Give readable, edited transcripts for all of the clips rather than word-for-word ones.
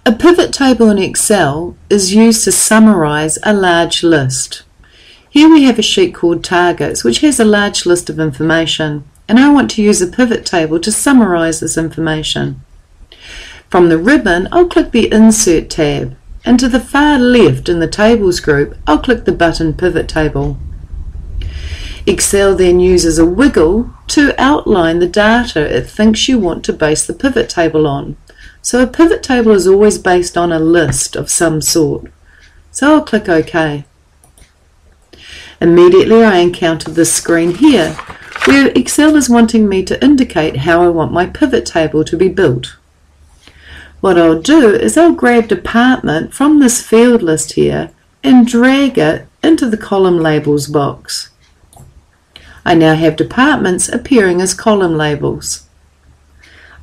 A pivot table in Excel is used to summarize a large list. Here we have a sheet called Targets, which has a large list of information, and I want to use a pivot table to summarize this information. From the ribbon, I'll click the Insert tab, and to the far left in the Tables group, I'll click the button Pivot Table. Excel then uses a wiggle to outline the data it thinks you want to base the pivot table on. So a pivot table is always based on a list of some sort. So I'll click OK. Immediately I encounter this screen here, where Excel is wanting me to indicate how I want my pivot table to be built. What I'll do is I'll grab Department from this field list here and drag it into the Column Labels box. I now have departments appearing as column labels.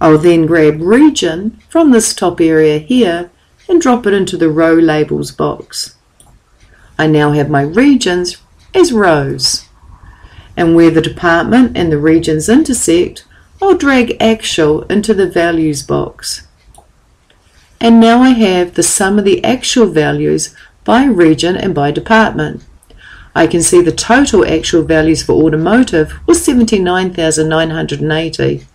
I'll then grab Region from this top area here and drop it into the Row Labels box. I now have my regions as rows. And where the department and the regions intersect, I'll drag Actual into the Values box. And now I have the sum of the actual values by region and by department. I can see the total actual values for automotive was 79,980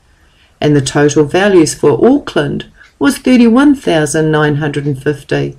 and the total values for Auckland was 31,950.